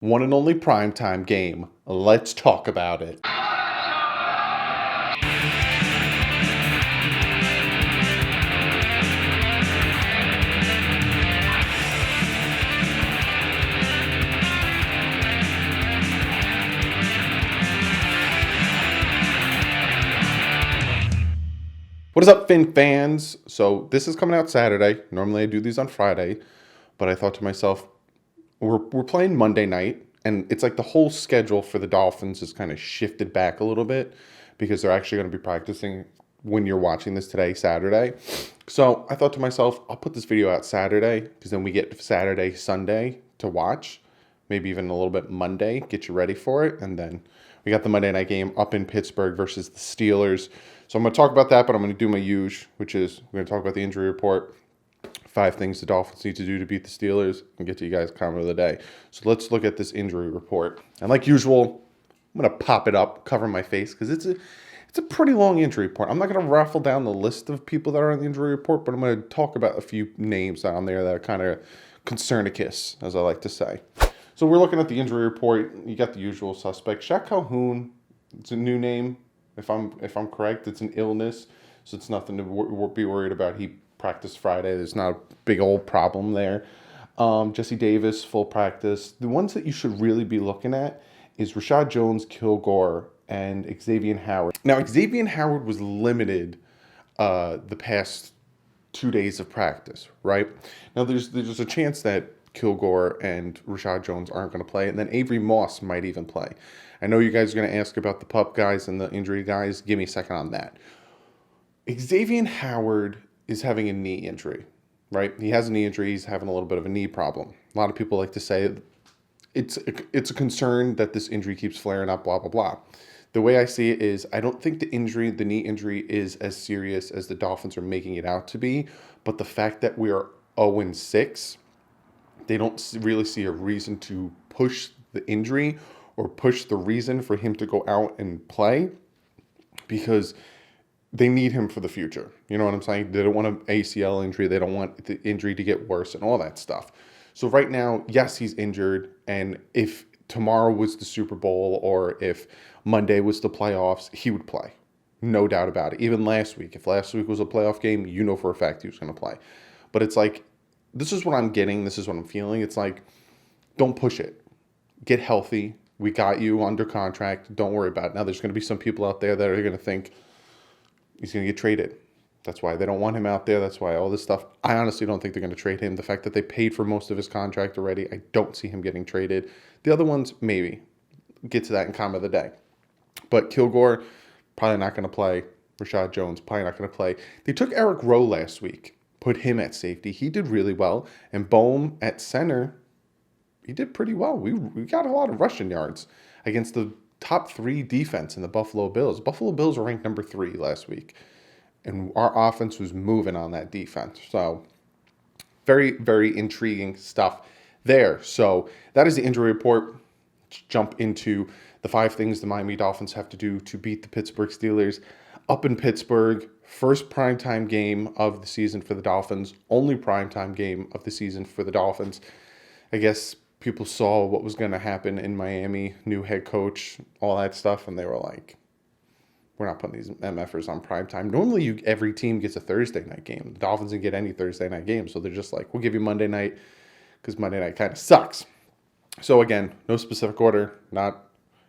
One and only primetime game. Let's talk about it. What is up, Fin fans? So this is coming out Saturday. Normally I do these on Friday, but I thought to myself, we're playing Monday night, and it's like the whole schedule for the Dolphins is kind of shifted back a little bit because they're actually going to be practicing when you're watching this today, Saturday. So I thought to myself, I'll put this video out Saturday because then we get Saturday, Sunday to watch, maybe even a little bit Monday, get you ready for it, and then we got the Monday night game up in Pittsburgh versus the Steelers. So I'm going to talk about that, but I'm going to do my usual, which is we're going to talk about the injury report, 5 things the Dolphins need to do to beat the Steelers, and get to you guys' comment of the day. So let's look at this injury report. And like usual, I'm going to pop it up, cover my face, because it's a pretty long injury report. I'm not going to raffle down the list of people that are on the injury report, but I'm going to talk about a few names on there that are kind of concernicus, as I like to say. So we're looking at the injury report. You got the usual suspects. Shaq Calhoun, it's a new name. If I'm correct, it's an illness, so it's nothing to be worried about. He practiced Friday. There's not a big old problem there. Jesse Davis, full practice. The ones that you should really be looking at is Rashad Jones, Kilgore, and Xavier Howard. Now, Xavier Howard was limited the past 2 days of practice, right? Now, there's a chance that Kilgore and Rashad Jones aren't going to play, and then Avery Moss might even play. I know you guys are going to ask about the pup guys and the injury guys. Give me a second on that. Xavier Howard is having a knee injury, right? He has a knee injury. He's having a little bit of a knee problem. A lot of people like to say it's a concern that this injury keeps flaring up, blah, blah, blah. The way I see it is I don't think the knee injury is as serious as the Dolphins are making it out to be, but the fact that we are 0-6, they don't really see a reason to push the injury or push the reason for him to go out and play because they need him for the future. You know what I'm saying? They don't want an ACL injury. They don't want the injury to get worse and all that stuff. So right now, yes, he's injured. And if tomorrow was the Super Bowl or if Monday was the playoffs, he would play. No doubt about it. Even last week. If last week was a playoff game, you know for a fact he was going to play. But it's like, this is what I'm getting. This is what I'm feeling. It's like, don't push it. Get healthy. We got you under contract. Don't worry about it. Now, there's going to be some people out there that are going to think he's going to get traded. That's why they don't want him out there. That's why all this stuff. I honestly don't think they're going to trade him. The fact that they paid for most of his contract already, I don't see him getting traded. The other ones, maybe. Get to that in comment of the day. But Kilgore, probably not going to play. Rashad Jones, probably not going to play. They took Eric Rowe last week. Put him at safety. He did really well. And Bohm at center, he did pretty well. We got a lot of rushing yards against the top 3 defense in the Buffalo Bills. Buffalo Bills were ranked number 3 last week. And our offense was moving on that defense. So very, very intriguing stuff there. So that is the injury report. Let's jump into the 5 things the Miami Dolphins have to do to beat the Pittsburgh Steelers. Up in Pittsburgh, first primetime game of the season for the Dolphins. Only primetime game of the season for the Dolphins. I guess people saw what was going to happen in Miami, new head coach, all that stuff, and they were like, we're not putting these MFers on primetime. Normally, every team gets a Thursday night game. The Dolphins didn't get any Thursday night games, so they're just like, we'll give you Monday night because Monday night kind of sucks. So again, no specific order.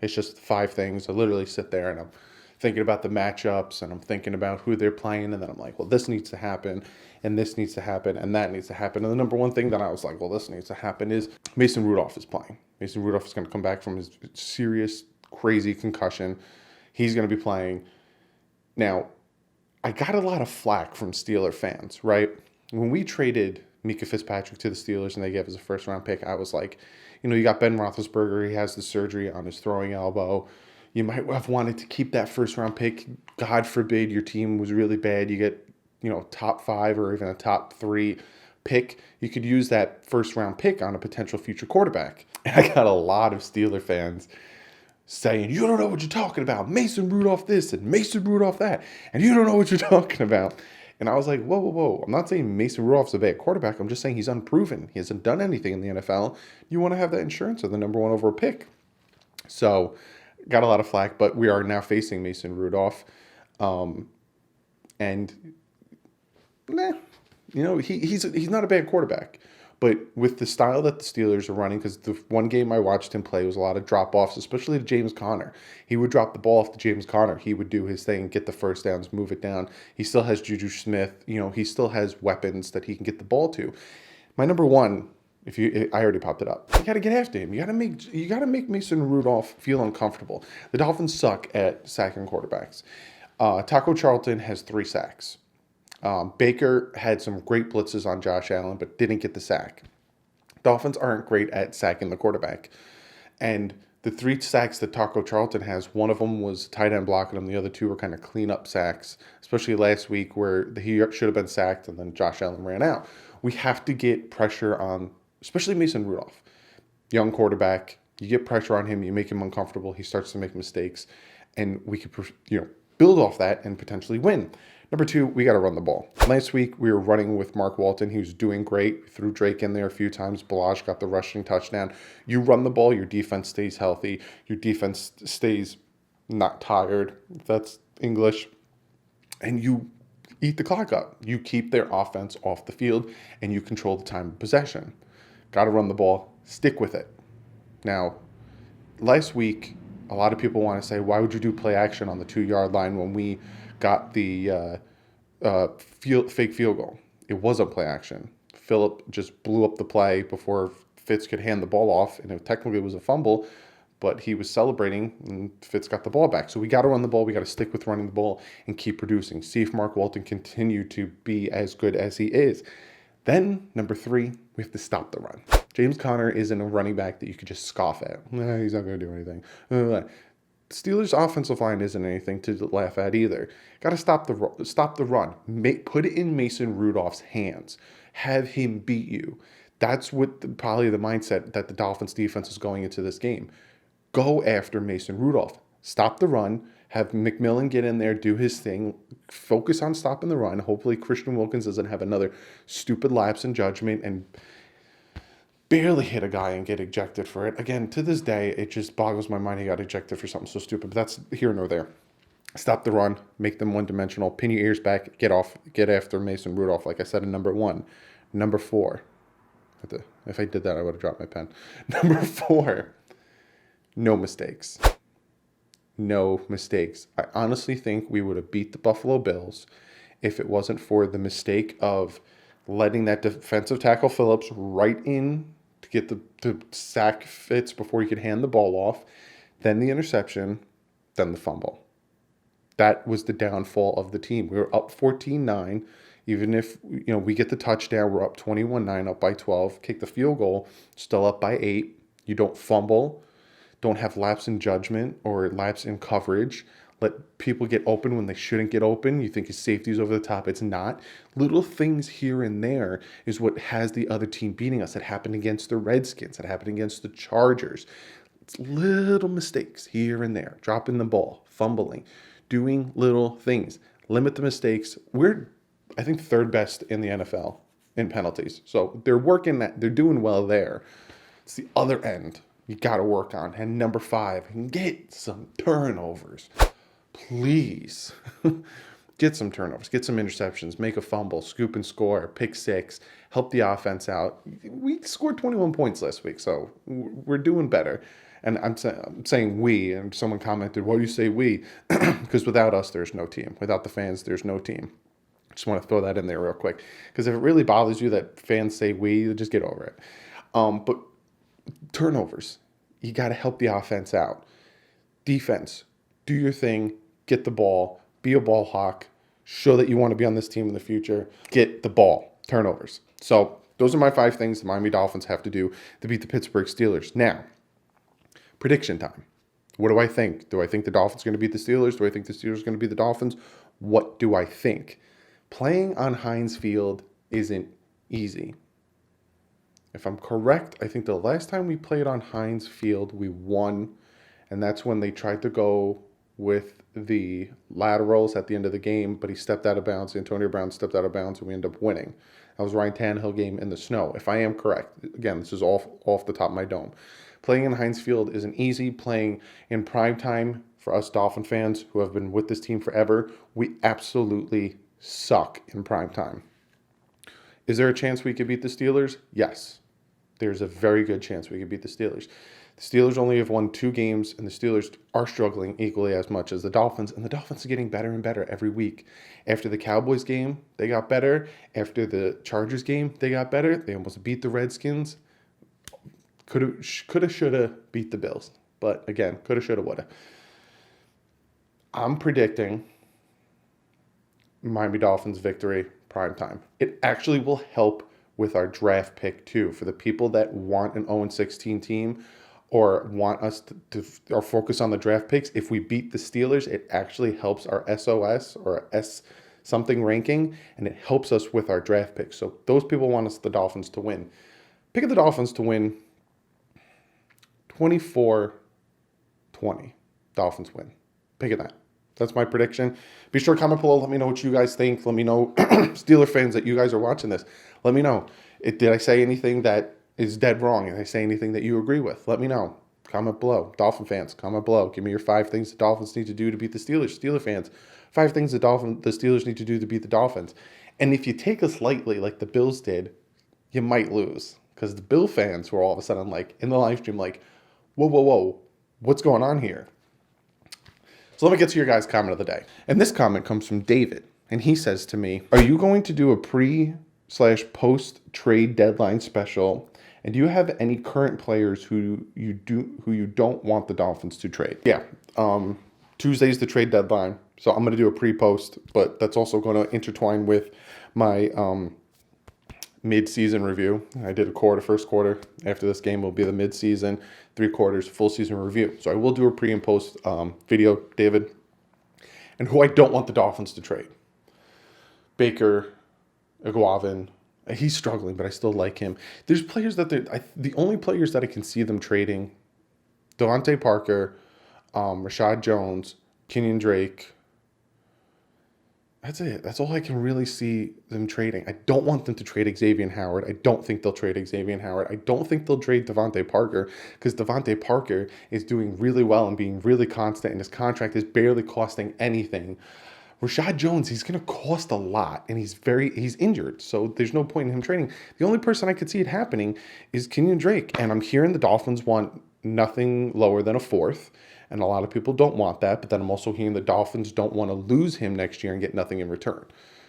It's just 5 things. I literally sit there and I'm thinking about the matchups and I'm thinking about who they're playing, and then I'm like, well, this needs to happen, and this needs to happen, and that needs to happen. And the number one thing that I was like, well, this needs to happen is Mason Rudolph is playing. Mason Rudolph is going to come back from his serious, crazy concussion. He's going to be playing. Now, I got a lot of flack from Steeler fans, right? When we traded Mika Fitzpatrick to the Steelers and they gave us a first-round pick, I was like, you got Ben Roethlisberger. He has the surgery on his throwing elbow. You might have wanted to keep that first-round pick. God forbid your team was really bad. You get, top 5 or even a top 3 pick. You could use that first-round pick on a potential future quarterback. And I got a lot of Steeler fans saying, you don't know what you're talking about. Mason Rudolph this and Mason Rudolph that. And you don't know what you're talking about. And I was like, whoa, whoa, whoa. I'm not saying Mason Rudolph's a bad quarterback. I'm just saying he's unproven. He hasn't done anything in the NFL. You want to have that insurance of the number one overall pick. So got a lot of flack, but we are now facing Mason Rudolph. And he's not a bad quarterback. But with the style that the Steelers are running, because the one game I watched him play was a lot of drop-offs, especially to James Conner. He would drop the ball off to James Conner. He would do his thing, get the first downs, move it down. He still has Juju Smith. He still has weapons that he can get the ball to. My number one, I already popped it up. You got to get after him. You got to make Mason Rudolph feel uncomfortable. The Dolphins suck at sacking quarterbacks. Taco Charlton has 3 sacks. Baker had some great blitzes on Josh Allen, but didn't get the sack. Dolphins aren't great at sacking the quarterback. And the 3 sacks that Taco Charlton has, one of them was tight end blocking him. The other 2 were kind of clean-up sacks, especially last week where he should have been sacked and then Josh Allen ran out. We have to get pressure on, especially Mason Rudolph. Young quarterback, you get pressure on him, you make him uncomfortable, he starts to make mistakes, and we could build off that and potentially win. Number 2, we got to run the ball. Last week, we were running with Mark Walton. He was doing great. We threw Drake in there a few times. Balaj got the rushing touchdown. You run the ball, your defense stays healthy. Your defense stays not tired, if that's English. And you eat the clock up. You keep their offense off the field, and you control the time of possession. Got to run the ball. Stick with it. Now, last week, a lot of people want to say, why would you do play action on the 2-yard line when we got the fake field goal? It wasn't play action. Phillip just blew up the play before Fitz could hand the ball off, and it technically was a fumble, but he was celebrating, and Fitz got the ball back. So we got to run the ball. We got to stick with running the ball and keep producing. See if Mark Walton continue to be as good as he is. Then, number 3, we have to stop the run. James Conner isn't a running back that you could just scoff at. He's not going to do anything. Steelers' offensive line isn't anything to laugh at either. Got to stop the run. Put it in Mason Rudolph's hands. Have him beat you. That's probably the mindset that the Dolphins defense is going into this game. Go after Mason Rudolph. Stop the run. Have McMillan get in there, do his thing. Focus on stopping the run. Hopefully Christian Wilkins doesn't have another stupid lapse in judgment and barely hit a guy and get ejected for it. Again, to this day, it just boggles my mind he got ejected for something so stupid, but that's here nor there. Stop the run, make them one-dimensional, pin your ears back, get after Mason Rudolph, like I said in number 1. Number 4, if I did that, I would have dropped my pen. Number 4, no mistakes. No mistakes. I honestly think we would have beat the Buffalo Bills if it wasn't for the mistake of letting that defensive tackle Phillips right in to get the sack Fitz before he could hand the ball off, then the interception, then the fumble. That was the downfall of the team. We were up 14-9. Even if we get the touchdown, we're up 21-9, up by 12. Kick the field goal, still up by 8. You don't fumble. Don't have lapse in judgment or lapse in coverage. Let people get open when they shouldn't get open. You think his safety's over the top. It's not. Little things here and there is what has the other team beating us. It happened against the Redskins. It happened against the Chargers. It's little mistakes here and there. Dropping the ball, fumbling, doing little things. Limit the mistakes. We're, I think, 3rd best in the NFL in penalties. So they're working that. They're doing well there. It's the other end you got to work on. And number 5, get some turnovers. Please get some turnovers, get some interceptions, make a fumble, scoop and score, pick 6, help the offense out. We scored 21 points last week, so we're doing better. And I'm saying we, and someone commented, why do you say we? Because without us, there's no team. Without the fans, there's no team. Just want to throw that in there real quick. Because if it really bothers you that fans say we, just get over it. But turnovers, you got to help the offense out. Defense, do your thing. Get the ball, be a ball hawk, show that you want to be on this team in the future, get the ball, turnovers. So those are my 5 things the Miami Dolphins have to do to beat the Pittsburgh Steelers. Now, prediction time. What do I think? Do I think the Dolphins are going to beat the Steelers? Do I think the Steelers are going to beat the Dolphins? What do I think? Playing on Heinz Field isn't easy. If I'm correct, I think the last time we played on Heinz Field, we won, and that's when they tried to go with the laterals at the end of the game, but he stepped out of bounds. Antonio Brown stepped out of bounds, and we ended up winning. That was Ryan Tannehill game in the snow. If I am correct, again, this is off the top of my dome. Playing in Heinz Field isn't easy. Playing in prime time for us Dolphin fans who have been with this team forever, we absolutely suck in prime time. Is there a chance we could beat the Steelers? Yes. There's a very good chance we could beat the Steelers. The Steelers only have won 2 games, and the Steelers are struggling equally as much as the Dolphins, and the Dolphins are getting better and better every week. After the Cowboys game, they got better. After the Chargers game, they got better. They almost beat the Redskins. Coulda, shoulda beat the Bills. But again, coulda, shoulda, woulda. I'm predicting Miami Dolphins victory primetime. It actually will help with our draft pick too. For the people that want an 0-16 team or want us to or focus on the draft picks, if we beat the Steelers, it actually helps our SOS or S something ranking, and it helps us with our draft picks. So those people want us the Dolphins to win. Pick the Dolphins to win 24-20. Dolphins win. Pick it that. That's my prediction. Be sure to comment below. Let me know what you guys think. Let me know, Steeler fans, that you guys are watching this. Let me know. Did I say anything that is dead wrong? Did I say anything that you agree with? Let me know. Comment below. Dolphin fans, comment below. Give me your 5 things the Dolphins need to do to beat the Steelers. Steeler fans, 5 things the Steelers need to do to beat the Dolphins. And if you take us lightly like the Bills did, you might lose. Because the Bill fans were all of a sudden like, in the live stream, like, whoa, what's going on here? So let me get to your guys' comment of the day. And this comment comes from David. And he says to me, are you going to do a pre/post trade deadline special? And do you have any current players who you don't want the Dolphins to trade? Yeah. Tuesday's the trade deadline. So I'm going to do a pre-post, but that's also going to intertwine with my mid-season review. I did first quarter. After this game will be the mid-season, 3 quarters, full season review. So I will do a pre and post video, David. And who I don't want the Dolphins to trade. Baker, Iguavin. He's struggling, but I still like him. There's players that the only players that I can see them trading, Devontae Parker, Rashad Jones, Kenyon Drake. That's it. That's all I can really see them trading. I don't want them to trade Xavier Howard. I don't think they'll trade Xavier Howard. I don't think they'll trade Devontae Parker because Devontae Parker is doing really well and being really constant, and his contract is barely costing anything. Rashad Jones, he's going to cost a lot, and he's injured, so there's no point in him trading. The only person I could see it happening is Kenyon Drake, and I'm hearing the Dolphins want nothing lower than a 4th. And a lot of people don't want that, but then I'm also hearing the Dolphins don't want to lose him next year and get nothing in return.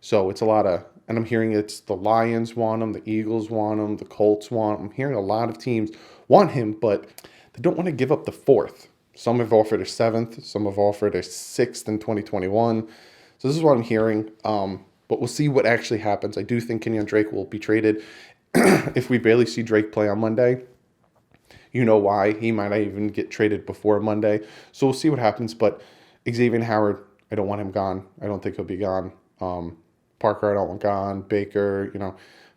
So it's a lot of, and I'm hearing it's the Lions want him, the Eagles want him, the Colts want him. I'm hearing a lot of teams want him, but they don't want to give up the 4th. Some have offered a 7th, some have offered a 6th in 2021. So this is what I'm hearing, but we'll see what actually happens. I do think Kenyon Drake will be traded. If we barely see Drake play on Monday, you know why. He might not even get traded before Monday. So we'll see what happens. But Xavier Howard, I don't want him gone. I don't think he'll be gone. Parker, I don't want gone. Baker,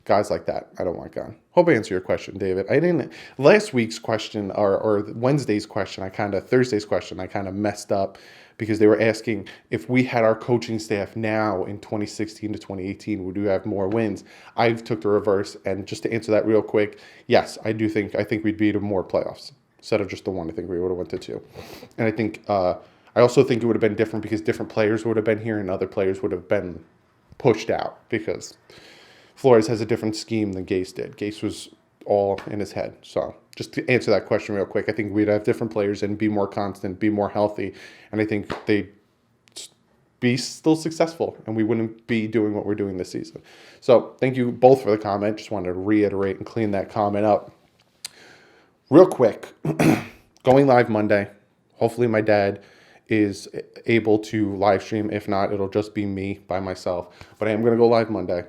guys like that, I don't want gone. Hope I answered your question, David. Last week's question or Wednesday's question, Thursday's question, I kind of messed up because they were asking if we had our coaching staff now in 2016 to 2018, would we have more wins? I took the reverse, and just to answer that real quick, yes, I think we'd be to more playoffs instead of just the 1. I think we would have went to 2, and I think I also think it would have been different because different players would have been here and other players would have been pushed out because Flores has a different scheme than Gase did. Gase was all in his head. So just to answer that question real quick, I think we'd have different players and be more constant, be more healthy, and I think they'd be still successful, and we wouldn't be doing what we're doing this season. So thank you both for the comment. Just wanted to reiterate and clean that comment up. Real quick, going live Monday. Hopefully my dad is able to live stream. If not, it'll just be me by myself. But I am going to go live Monday.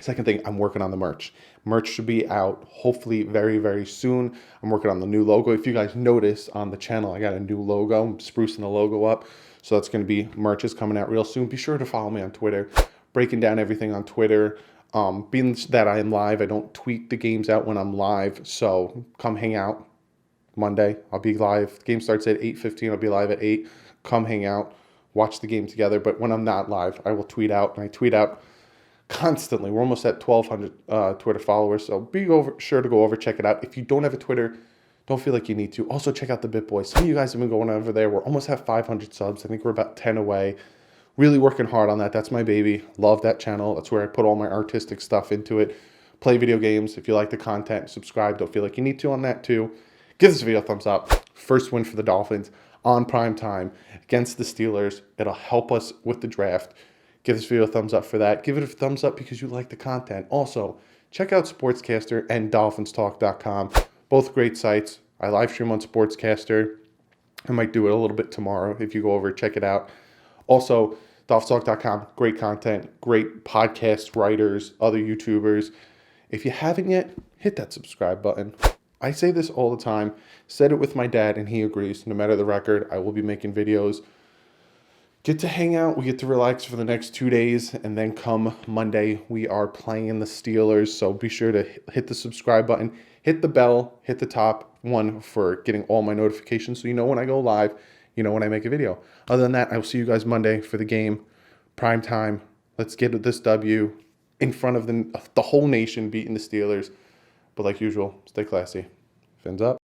Second thing, I'm working on the merch. Merch should be out hopefully very, very soon. I'm working on the new logo. If you guys notice on the channel, I got a new logo. I'm sprucing the logo up. So that's going to be merch is coming out real soon. Be sure to follow me on Twitter. Breaking down everything on Twitter. Being that I am live, I don't tweet the games out when I'm live. So come hang out Monday. I'll be live. The game starts at 8:15. I'll be live at 8. Come hang out, watch the game together. But when I'm not live, I will tweet out, and I tweet out constantly. We're almost at 1,200 Twitter followers, so sure to go over, check it out. If you don't have a Twitter, don't feel like you need to. Also, check out the Bit Boys. Some of you guys have been going over there. We're almost at 500 subs. I think we're about 10 away. Really working hard on that. That's my baby. Love that channel. That's where I put all my artistic stuff into it. Play video games. If you like the content, subscribe. Don't feel like you need to on that too. Give this video a thumbs up. First win for the Dolphins on prime time against the Steelers. It'll help us with the draft. Give this video a thumbs up for that. Give it a thumbs up because you like the content. Also, check out Sportscaster and DolphinsTalk.com. Both great sites. I live stream on Sportscaster. I might do it a little bit tomorrow if you go over, check it out. Also, DolphinsTalk.com, great content, great podcast writers, other YouTubers. If you haven't yet, hit that subscribe button. I say this all the time. Said it with my dad, and he agrees. No matter the record, I will be making videos. Get to hang out. We get to relax for the next 2 days, and then come Monday, we are playing the Steelers. So be sure to hit the subscribe button, hit the bell, hit the top one for getting all my notifications so you know when I go live, you know when I make a video. Other than that, I will see you guys Monday for the game, prime time. Let's get this W in front of the whole nation, beating the Steelers. But like usual, stay classy. Fins up.